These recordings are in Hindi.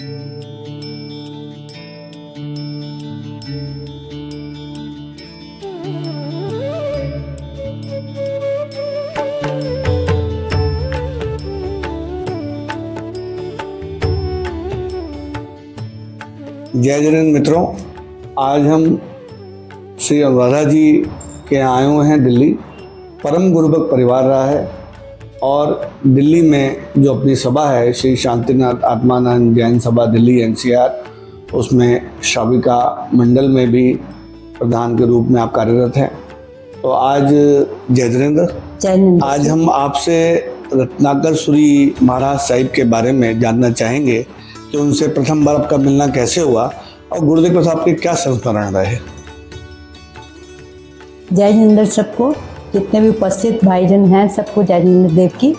जय जिनेंद्र मित्रों, आज हम श्री अनुराधा जी के आए हुए हैं दिल्ली। परम गुरुभक्त परिवार रहा है और दिल्ली में जो अपनी सभा है श्री शांतिनाथ आत्मानंद जैन सभा दिल्ली एनसीआर, उसमें श्राविका मंडल में भी प्रधान के रूप में आप कार्यरत हैं। तो आज जय जिनेंद्र, आज हम आपसे रत्नाकर सूरी महाराज साहिब के बारे में जानना चाहेंगे कि उनसे प्रथम बार आपका मिलना कैसे हुआ और गुरुदेव के साथ आपके क्या संस्मरण रहे। जय जिनेंद्र सबको, जितने भी उपस्थित भाईजन हैं सबको जय जिनेंद्र देव की।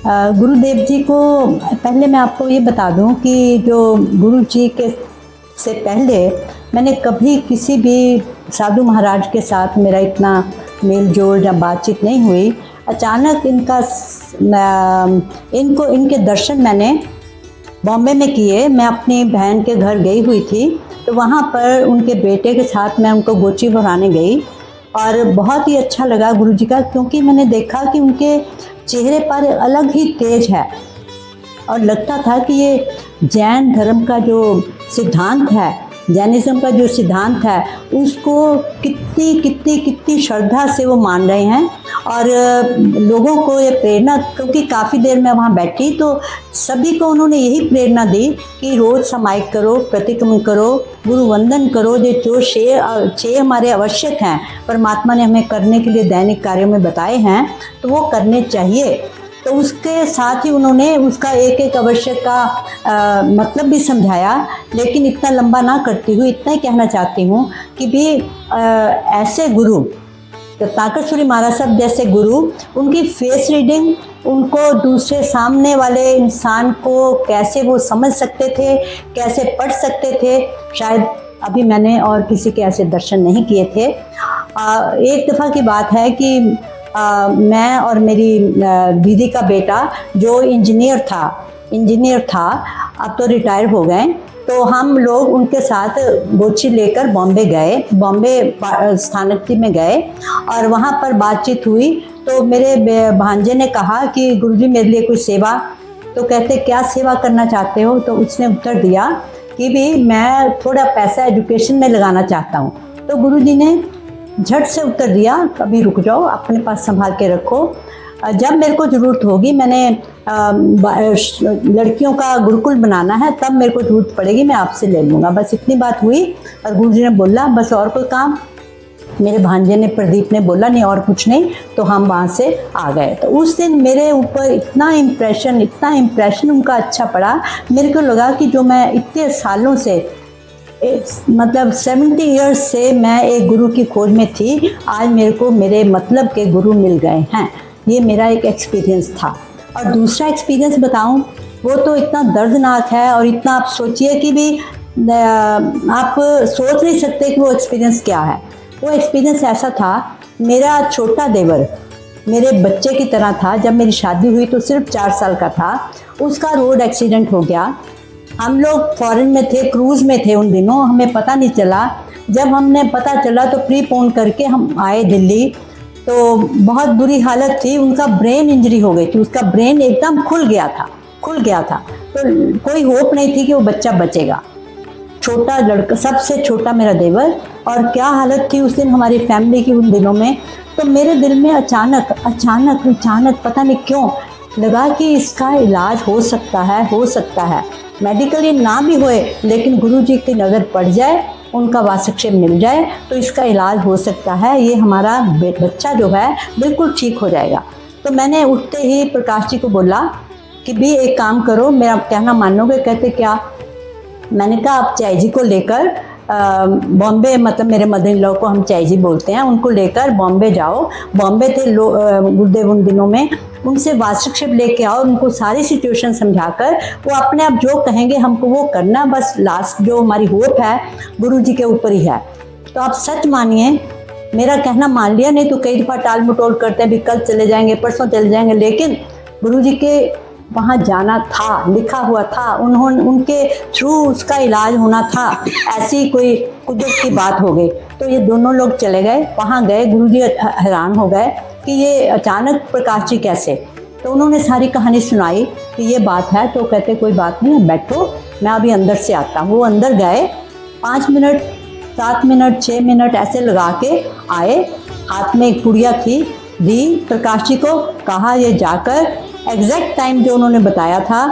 गुरुदेव जी को पहले मैं आपको ये बता दूं कि जो गुरु जी के से पहले मैंने कभी किसी भी साधु महाराज के साथ मेरा इतना मेल जोल या बातचीत नहीं हुई। अचानक इनके दर्शन मैंने बॉम्बे में किए। मैं अपनी बहन के घर गई हुई थी, तो वहाँ पर उनके बेटे के साथ मैं उनको गोची भराने गई और बहुत ही अच्छा लगा गुरुजी का, क्योंकि मैंने देखा कि उनके चेहरे पर अलग ही तेज है और लगता था कि ये जैन धर्म का जो सिद्धांत है, जैनिज़्म का जो सिद्धांत है, उसको कितनी श्रद्धा से वो मान रहे हैं और लोगों को ये प्रेरणा, क्योंकि काफ़ी देर में वहाँ बैठी तो सभी को उन्होंने यही प्रेरणा दी कि रोज़ समायिक करो, प्रतिक्रमण करो, गुरु वंदन करो। जो छः हमारे आवश्यक हैं, परमात्मा ने हमें करने के लिए दैनिक कार्यों में बताए हैं, तो वो करने चाहिए। तो उसके साथ ही उन्होंने उसका एक एक आवश्यक का मतलब भी समझाया, लेकिन इतना लंबा ना करती हुई इतना ही कहना चाहती हूँ कि भी ऐसे गुरु रत्नाकर सूरी महाराज साहब जैसे गुरु, उनकी फेस रीडिंग, उनको दूसरे सामने वाले इंसान को कैसे वो समझ सकते थे, कैसे पढ़ सकते थे, शायद अभी मैंने और किसी के ऐसे दर्शन नहीं किए थे। एक दफ़ा की बात है कि मैं और मेरी दीदी का बेटा जो इंजीनियर था, अब तो रिटायर हो गए, तो हम लोग उनके साथ गोची लेकर बॉम्बे स्थानक में गए और वहाँ पर बातचीत हुई। तो मेरे भांजे ने कहा कि गुरुजी मेरे लिए कोई सेवा, तो कहते क्या सेवा करना चाहते हो? तो उसने उत्तर दिया कि भी मैं थोड़ा पैसा एजुकेशन में लगाना चाहता हूँ। तो गुरुजी ने झट से उत्तर दिया, कभी रुक जाओ, अपने पास संभाल के रखो, जब मेरे को ज़रूरत होगी, मैंने लड़कियों का गुरुकुल बनाना है, तब मेरे को ज़रूरत पड़ेगी, मैं आपसे ले लूँगा। बस इतनी बात हुई और गुरुजी ने बोला बस और कोई काम? मेरे भांजे ने, प्रदीप ने बोला नहीं और कुछ नहीं, तो हम वहाँ से आ गए। तो उस दिन मेरे ऊपर इतना इम्प्रेशन उनका अच्छा पड़ा। मेरे को लगा कि जो मैं इतने सालों से, मतलब 70 इयर्स से मैं एक गुरु की खोज में थी, आज मेरे को मेरे मतलब के गुरु मिल गए हैं। ये मेरा एक एक्सपीरियंस था। और दूसरा एक्सपीरियंस बताऊं, वो तो इतना दर्दनाक है और इतना आप सोचिए कि भी आप सोच नहीं सकते कि वो एक्सपीरियंस क्या है। वो एक्सपीरियंस ऐसा था, मेरा छोटा देवर मेरे बच्चे की तरह था। जब मेरी शादी हुई तो सिर्फ 4 साल का था, उसका रोड एक्सीडेंट हो गया। हम लोग फॉरेन में थे, क्रूज़ में थे उन दिनों, हमें पता नहीं चला। जब हमने पता चला तो प्रीपोन करके हम आए दिल्ली, तो बहुत बुरी हालत थी। उनका ब्रेन इंजरी हो गई थी, उसका ब्रेन एकदम खुल गया था, तो कोई होप नहीं थी कि वो बच्चा बचेगा। छोटा लड़का, सबसे छोटा मेरा देवर, और क्या हालत थी उस दिन हमारी फैमिली की उन दिनों में। तो मेरे दिल में अचानक पता नहीं क्यों लगा कि इसका इलाज हो सकता है। मेडिकली ना भी होए, लेकिन गुरुजी की नज़र पड़ जाए, उनका वासक्षेप मिल जाए, तो इसका इलाज हो सकता है। ये हमारा बच्चा जो है बिल्कुल ठीक हो जाएगा। तो मैंने उठते ही प्रकाश जी को बोला कि भी एक काम करो, मेरा कहना मानोगे? कहते क्या? मैंने कहा आप चाय जी को लेकर बॉम्बे, मतलब मेरे मदर इन लॉ को हम चाय जी बोलते हैं, उनको लेकर बॉम्बे जाओ। बॉम्बे थे गुरुदेव उन दिनों में, उनसे वास्तुक्षेप लेके आओ, उनको सारी सिचुएशन समझाकर वो अपने आप जो कहेंगे हमको वो करना, बस लास्ट जो हमारी होप है गुरु जी के ऊपर ही है। तो आप सच मानिए, मेरा कहना मान लिया, नहीं तो कई दफ़ा टाल मटोल करते हैं, भी कल चले जाएंगे, परसों चले जाएंगे, लेकिन गुरु जी के वहाँ जाना था, लिखा हुआ था, उनके थ्रू उसका इलाज होना था, ऐसी कोई कुदरत की बात हो गई। तो ये दोनों लोग चले गए, वहाँ गए, गुरुजी हैरान हो गए कि ये अचानक प्रकाश जी कैसे। तो उन्होंने सारी कहानी सुनाई कि ये बात है। तो कहते कोई बात नहीं, बैठो, मैं अभी अंदर से आता हूँ। वो अंदर गए, 5 मिनट 7 मिनट 6 मिनट ऐसे लगा के आए, हाथ में एक पुड़िया थी, दी प्रकाश जी को, कहा ये जाकर एग्जैक्ट टाइम जो उन्होंने बताया था,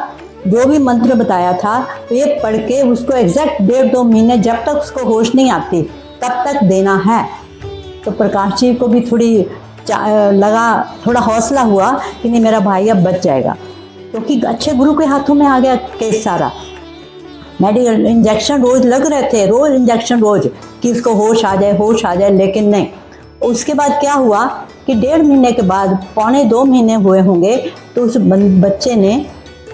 जो भी मंत्र बताया था, तो ये पढ़ के उसको एग्जैक्ट 1.5-2 महीने जब तक उसको होश नहीं आती तब तक देना है। तो प्रकाश जी को भी लगा, थोड़ा हौसला हुआ कि नहीं मेरा भाई अब बच जाएगा, क्योंकि अच्छे गुरु के हाथों में आ गया केस सारा। मेडिकल इंजेक्शन रोज लग रहे थे, रोज इंजेक्शन रोज, कि उसको होश आ जाए, लेकिन नहीं। उसके बाद क्या हुआ कि 1.5 महीने के बाद, 1.25-2 महीने हुए होंगे, तो उस बच्चे ने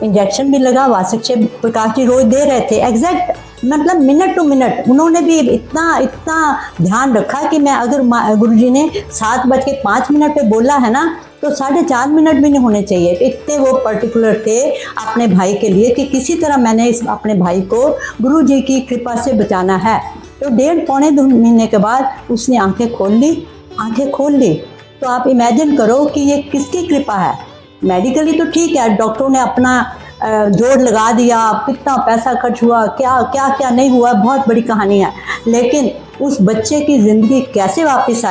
इंजेक्शन भी लगा, वासक प्रकाश जी रोज दे रहे थे एग्जैक्ट, मतलब मिनट टू मिनट। उन्होंने भी इतना ध्यान रखा कि मैं अगर गुरुजी ने 7:05 पे बोला है ना, तो 4.5 मिनट भी नहीं होने चाहिए। इतने वो पर्टिकुलर थे अपने भाई के लिए कि किसी तरह मैंने अपने भाई को गुरुजी की कृपा से बचाना है। तो 1.5-2 महीने के बाद उसने आंखें खोल ली। तो आप इमेजिन करो कि ये किसकी कृपा है। मेडिकली तो ठीक है, डॉक्टरों ने अपना जोड़ लगा दिया, कितना पैसा खर्च हुआ, क्या नहीं हुआ, बहुत बड़ी कहानी है। लेकिन उस बच्चे की ज़िंदगी कैसे वापस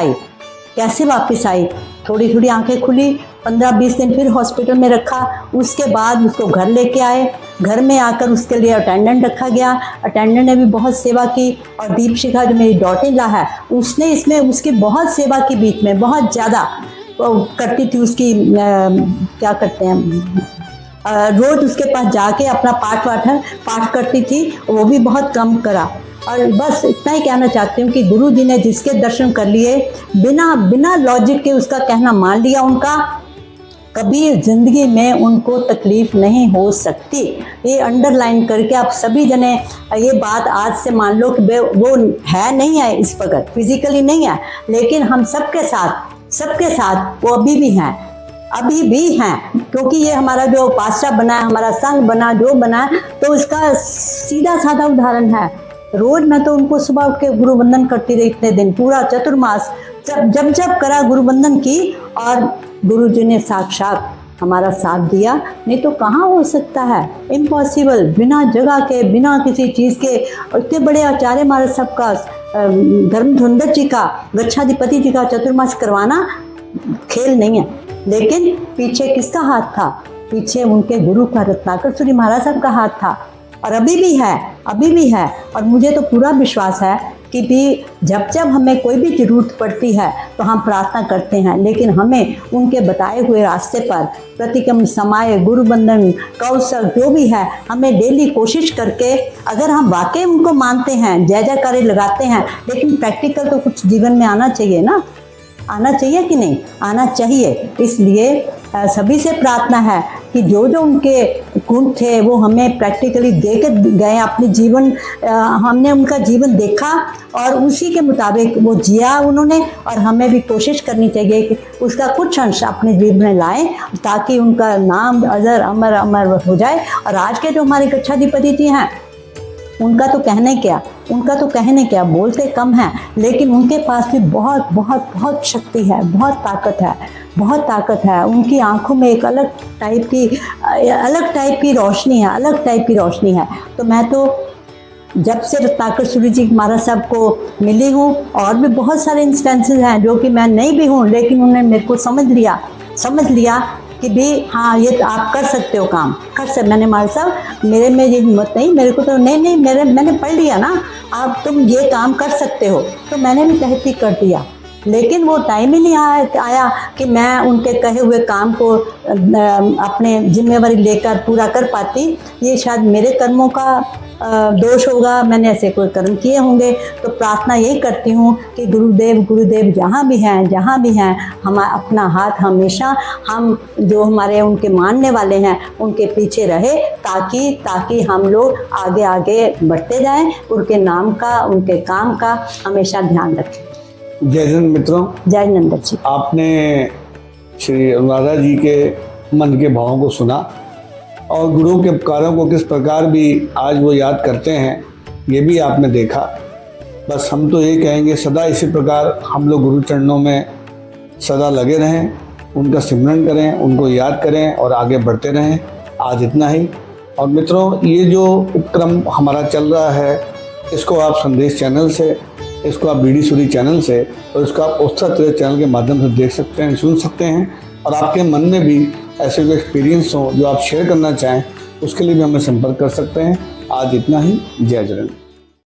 आई, थोड़ी आंखें खुली, 15-20 दिन फिर हॉस्पिटल में रखा। उसके बाद उसको घर लेके आए, घर में आकर उसके लिए अटेंडेंट रखा गया। अटेंडेंट ने भी बहुत सेवा की, और दीपशिखा जो मेरी डॉटर है, उसने इसमें उसकी बहुत सेवा की, बीच में बहुत ज़्यादा करती थी। उसकी क्या करते हैं, रोज़ उसके पास जाके अपना पाठ करती थी, वो भी बहुत कम करा। और बस इतना ही कहना चाहती हूँ कि गुरु जी ने जिसके दर्शन कर लिए, बिना लॉजिक के उसका कहना मान लिया, उनका कभी ज़िंदगी में उनको तकलीफ़ नहीं हो सकती। ये अंडरलाइन करके आप सभी जने ये बात आज से मान लो कि वो है नहीं है इस वक्त, फिजिकली नहीं है, लेकिन हम सबके साथ वो अभी भी हैं, क्योंकि ये हमारा जो पास्टा बना है, हमारा संघ बना, जो बना है, तो इसका सीधा साधा उदाहरण है। रोज मैं तो उनको सुबह उठ के गुरु वंदन करती रही, इतने दिन, पूरा चतुर्मास जब करा गुरु वंदन की, और गुरु जी ने साक्षात हमारा साथ दिया। नहीं तो कहाँ हो सकता है, इम्पॉसिबल, बिना जगह के, बिना किसी चीज़ के। इतने बड़े आचार्य महाराज सबका, धर्मधुंदर जी का, गच्छाधिपति जी का चतुर्मास करवाना खेल नहीं है। लेकिन पीछे किसका हाथ था? पीछे उनके गुरु का, रत्नाकर सूरी महाराज साहब का हाथ था, और अभी भी है। और मुझे तो पूरा विश्वास है कि भी जब हमें कोई भी ज़रूरत पड़ती है तो हम प्रार्थना करते हैं, लेकिन हमें उनके बताए हुए रास्ते पर प्रतिक्रम, समाय, गुरु बंधन, कौशल जो भी है, हमें डेली कोशिश करके, अगर हम वाकई उनको मानते हैं, जय जयकारे लगाते हैं, लेकिन प्रैक्टिकल तो कुछ जीवन में आना चाहिए ना, आना चाहिए कि नहीं? आना चाहिए। इसलिए सभी से प्रार्थना है कि जो उनके गुण थे वो हमें प्रैक्टिकली दे के गए, अपने जीवन, हमने उनका जीवन देखा और उसी के मुताबिक वो जिया उन्होंने, और हमें भी कोशिश करनी चाहिए कि उसका कुछ अंश अपने जीवन में लाएं, ताकि उनका नाम अजर अमर हो जाए। और आज के जो हमारे गच्छाधिपति जी हैं, उनका तो कहने क्या, बोलते कम हैं, लेकिन उनके पास भी बहुत शक्ति है, बहुत ताकत है। उनकी आंखों में एक अलग टाइप की रोशनी है। तो मैं तो जब से रत्नाकर सूरी जी महाराज साहब को मिली हूँ, और भी बहुत सारे इंस्टेंसेस हैं जो कि मैं नहीं भी हूँ, लेकिन उन्होंने मेरे को समझ लिया कि भी हाँ, ये तो आप कर सकते हो, काम कर सकते। मैंने महाराज साहब, मेरे में ये हिम्मत नहीं, मेरे को तो नहीं, मैंने पढ़ लिया ना, आप तुम ये काम कर सकते हो, तो मैंने भी तहकीक कर दिया। लेकिन वो टाइम ही नहीं आया कि मैं उनके कहे हुए काम को अपने जिम्मेवारी लेकर पूरा कर पाती। ये शायद मेरे कर्मों का दोष होगा, मैंने ऐसे कोई कर्म किए होंगे। तो प्रार्थना यही करती हूँ कि गुरुदेव जहाँ भी हैं, हम अपना हाथ हमेशा, हम जो हमारे उनके मानने वाले हैं उनके पीछे रहे, ताकि हम लोग आगे बढ़ते जाएं, उनके नाम का, उनके काम का हमेशा ध्यान रखें। जय हिंद मित्रों, जय नंदन जी। आपने श्री अनुराधा जी के मन के भावों को सुना, और गुरु के उपकारों को किस प्रकार भी आज वो याद करते हैं, ये भी आपने देखा। बस हम तो ये कहेंगे सदा इसी प्रकार हम लोग गुरु चरणों में सदा लगे रहें, उनका सिमरन करें, उनको याद करें और आगे बढ़ते रहें। आज इतना ही। और मित्रों, ये जो उपक्रम हमारा चल रहा है, इसको आप संदेश चैनल से, इसको आप बीडी सूरी चैनल से और इसको आप उत्साह तीर्थ चैनल के माध्यम से देख सकते हैं, सुन सकते हैं। और आपके मन में भी ऐसे कोई एक्सपीरियंस हो जो आप शेयर करना चाहें, उसके लिए भी हमें संपर्क कर सकते हैं। आज इतना ही। जय जगन्नाथ।